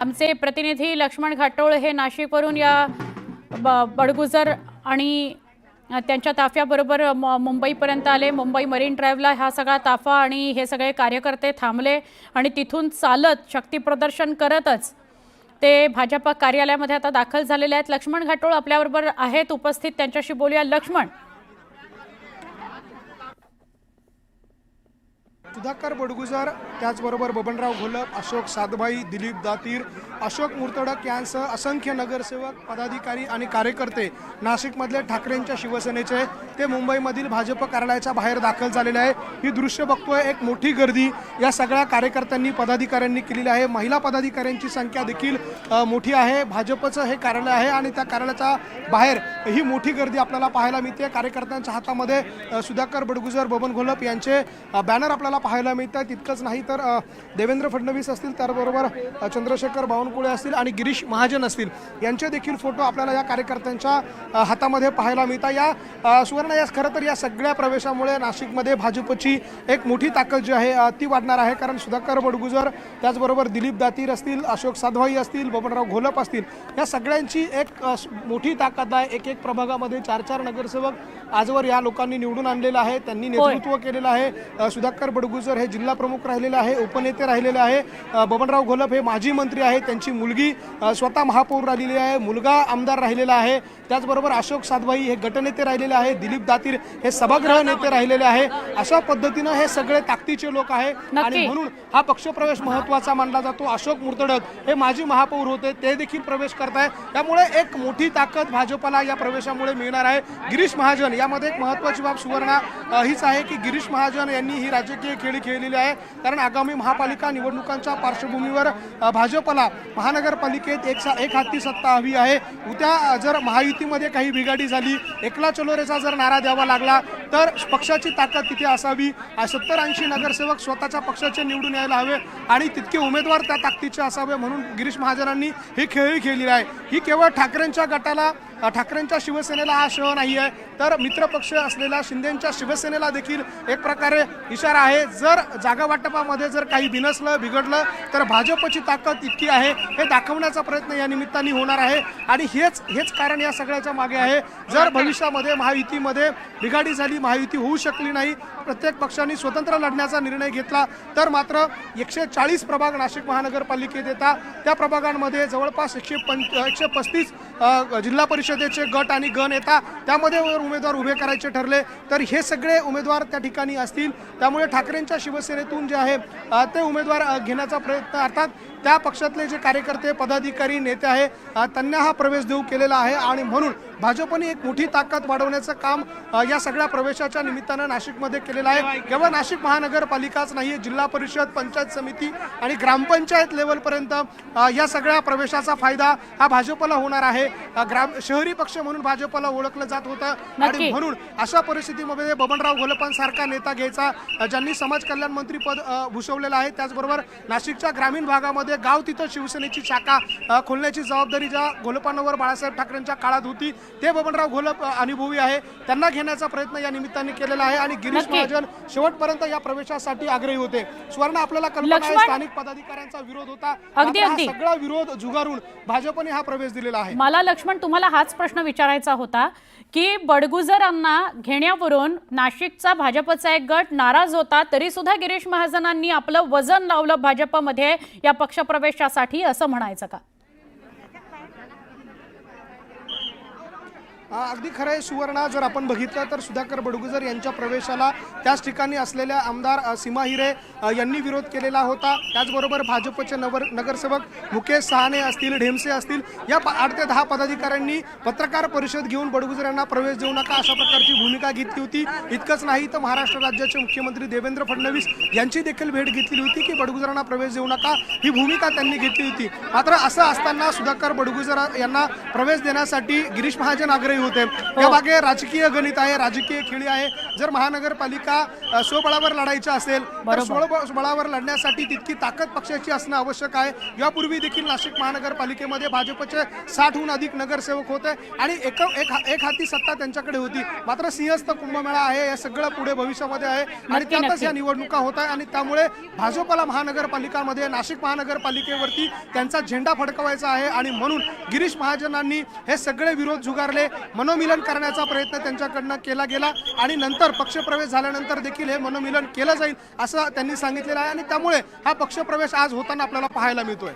आमचे प्रतिनिधी लक्ष्मण घाटोळ हे नाशिकवरून या बडगुजर आणि त्यांच्या ताफ्याबरोबर मुंबईपर्यंत आले। मुंबई मरीन ड्राईव्हला हा सगळा ताफा आणि हे सगळे कार्यकर्ते थांबले आणि तिथून चालत शक्ती प्रदर्शन करतच ते भाजप कार्यालयामध्ये आता दाखल झालेले आहेत। लक्ष्मण घाटोळ आपल्याबरोबर आहेत उपस्थित, त्यांच्याशी बोलूया। लक्ष्मण, सुधाकर बडगुजर, त्याचबरोबर बबनराव घोलप, अशोक सातभाई, दिलीप दातीर, अशोक मुर्तडक यांसह असंख्य नगरसेवक, पदाधिकारी आणि कार्यकर्ते नाशिकमधले ठाकरेंच्या शिवसेनेचे ते मुंबईमधील भाजप कार्यालयाच्या बाहेर दाखल झालेले आहे। ही दृश्य बघतोय, एक मोठी गर्दी या सगळ्या कार्यकर्त्यांनी पदाधिकाऱ्यांनी केलेली आहे। महिला पदाधिकाऱ्यांची संख्या देखील मोठी आहे। भाजपचं हे कार्यालय आहे आणि त्या कार्यालयाच्या बाहेर ही मोठी गर्दी आपल्याला पाहायला मिळते। कार्यकर्त्यांच्या हातामध्ये सुधाकर बडगुजर, बबन घोलप यांचे बॅनर आपल्याला पाहायला मिळतात। तितकंच नाही तर देवेंद्र फडणवीस असतील, त्याचबरोबर चंद्रशेखर बावनकुळे असतील आणि गिरीश महाजन असतील यांचे देखील फोटो आपल्याला या कार्यकर्त्यांच्या हातामध्ये पाहायला मिळतात। या सुवर्ण या खरं तर या सगळ्या प्रवेशामुळे नाशिकमध्ये भाजपची एक मोठी ताकद जी आहे ती वाढणार आहे। कारण सुधाकर बडगुजर, त्याचबरोबर दिलीप दातीर असतील, अशोक सातभाई असतील, बबनराव घोलप असतील, या सगळ्यांची एक मोठी ताकद आहे। एक एक प्रभागामध्ये 4-4 नगरसेवक आजवर या लोकांनी निवडून आणलेलं आहे, त्यांनी नेतृत्व केलेलं आहे। सुधाकर बडगुजर हे जिल्हा प्रमुख राहिलेले आहे, उपनेते राहिलेले आहे। बबनराव घोलप हे माजी मंत्री आहे, त्यांची मुलगी स्वतः महापौर राहिलेली आहे, मुलगा आमदार राहिलेला आहे। त्याचबरोबर अशोक सातभाई हे गटनेते राहिलेले आहे, दिलीप दातीर हे सभागृह नेते राहिलेले आहे। अशा पद्धतीनं हे सगळे ताकदीचे लोक आहे आणि म्हणून हा पक्षप्रवेश महत्त्वाचा मानला जातो। अशोक मुर्तडक हे माजी महापौर होते, ते देखील प्रवेश करताय, त्यामुळे एक मोठी ताकद भाजपला या प्रवेशामुळे मिळणार आहे। गिरीश महाजन, यामध्ये एक महत्त्वाची बाब सुवर्णा हीच आहे की गिरीश महाजन यांनी ही राजकीय खेळी खेळलेली आहे। कारण आगामी महापालिका निवडणुकांच्या पार्श्वभूमीवर भाजपला महानगरपालिकेत एक हाती सत्ता हवी आहे। उद्या जर महायुतीमध्ये काही बिघाडी झाली, एकला चलो रेचा जर नारा द्यावा लागला तर पक्षाची ताकद तिथे असावी। 70-80 नगरसेवक स्वतःच्या पक्षाचे निवडून यायला हवे आणि तितके उमेदवार त्या ताकदीचे असावे, म्हणून गिरीश महाजनांनी ही खेळी खेळलेली आहे। ही केवळ ठाकरेंच्या गटाला, ठाकरेंच्या शिवसेनेला हा शह नाही आहे, तर मित्रपक्ष असलेल्या शिंदेंच्या शिवसेनेला देखील एक प्रकारे इशारा आहे। जर जागा वाटपामध्ये जर काही बिनसलं, बिघडलं तर भाजपची ताकद इतकी आहे हे दाखवण्याचा प्रयत्न या निमित्ताने होणार आहे आणि हेच कारण या सगळ्याच्या मागे आहे। जर भविष्यामध्ये महायुतीमध्ये बिघाडी झाली, महायुती होऊ शकली नाही, प्रत्येक पक्षाने स्वतंत्र लढण्याचा निर्णय घेतला तर मात्र 140 प्रभाग नाशिक महानगरपालिकेत येतात। त्या प्रभागांमध्ये जवळपास 135 जिल्हा परिषदेचे गट आणि गण येतात, त्यामध्ये उमेदवार उभे करायचे ठरले तर हे सगळे उमेदवार त्या ठिकाणी असतील। त्यामुळे ठाकरेंच्या शिवसेनेतून जे आहे ते उमेदवार घेण्याचा प्रयत्न, अर्थात त्या पक्षातले जे कार्यकर्ते, पदाधिकारी, नेते आहे त्यांना हा प्रवेश देऊ केलेला आहे आणि म्हणून भाजपने एक मोठी ताकद वाढवण्याचं काम या सगळ्या प्रवेशाच्या निमित्तानं नाशिकमध्ये केलेलं आहे। केवळ नाशिक महानगरपालिकाच नाही, जिल्हा परिषद, पंचायत समिती आणि ग्रामपंचायत लेवलपर्यंत या सगळ्या प्रवेशाचा फायदा हा भाजपला होणार आहे। शहरी पक्ष म्हणून भाजपला ओळखलं जात होतं आणि म्हणून अशा परिस्थितीमध्ये बबनराव घोलपांसारखा नेता घ्यायचा, ज्यांनी समाज कल्याण मंत्री पद भूषवलेलं आहे। त्याचबरोबर नाशिकच्या ग्रामीण भागामध्ये गाव तिथं शिवसेनेची शाखा खोलण्याची जबाबदारी ज्या घोलपांवर बाळासाहेब ठाकरेंच्या काळात होती, ते बबनराव घोलप अनुभवी आहे, त्यांना घेण्याचा प्रयत्न या निमित्ताने केलेला आहे आणि गिरीश महाजन शेवटपर्यंत या प्रवेशासाठी आग्रही होते। स्वर्ण, आपल्याला कल्पना आहे स्थानिक पदाधिकाऱ्यांचा विरोध होता, सगळा विरोध झुगारून भाजपने हा प्रवेश दिलेला आहे। मला लक्ष्मण तुम्हाला हाच प्रश्न विचारायचा होता की बडगुजरांना घेण्यावरून नाशिकचा भाजपचा एक गट नाराज होता, तरी सुद्धा गिरीश महाजनांनी आपलं वजन लावलं भाजपमध्ये या पक्षप्रवेशासाठी, असं म्हणायचं का? अगदी खरं आहे सुवर्णा, जर आपण बघितलं तर सुधाकर बडगुजर यांच्या प्रवेशाला त्याच ठिकाणी असलेल्या आमदार सीमा हिरे यांनी विरोध केलेला होता। त्याचबरोबर भाजपचे नगरसेवक मुकेश सहाने असतील, ढेमसे असतील, या 8 ते 10 पदाधिकाऱ्यांनी पत्रकार परिषद घेऊन बडगुजर यांना प्रवेश देऊ नका अशा प्रकारची भूमिका घेतली होती। इतकंच नाही तर महाराष्ट्र राज्याचे मुख्यमंत्री देवेंद्र फडणवीस यांची देखील भेट घेतली होती की बडगुजरांना प्रवेश देऊ नका, ही भूमिका त्यांनी घेतली होती। मात्र असं असताना सुधाकर बडगुजर यांना प्रवेश देण्यासाठी गिरीश महाजन आग्रही होते. या मागे राजकीय गणित आहे, राजकीय खेळी आहे. जर महानगरपालिका स्वबळावर लढायची असेल तर स्वबळावर लढण्यासाठी तितकी ताकद पक्षाची असणं आवश्यक आहे. यापूर्वी देखील नाशिक महानगरपालिकेमध्ये भाजपचे 60हून अधिक नगरसेवक होते आणि एक हाती सत्ता त्यांच्याकडे होती. मात्र सिंहस्थ कुंभमेळा आहे, हे सगळं पुढे भविष्यामध्ये आहे आणि त्यातच या निवडणुका होत आहे आणि त्यामुळे भाजपला महानगरपालिकामध्ये नाशिक महानगरपालिकेवरती त्यांचा झेंडा फडकवायचा आहे आणि म्हणून गिरीश महाजनांनी हे सगळे विरोध झुगारले. मनोमिलन करण्याचा प्रयत्न त्यांच्याकडनं केला गेला आणि नंतर पक्षप्रवेश झाल्यानंतर देखील हे मनोमिलन केलं जाईल असं त्यांनी सांगितलेलं आहे आणि त्यामुळे हा पक्षप्रवेश आज होताना आपल्याला पाहायला मिळतोय.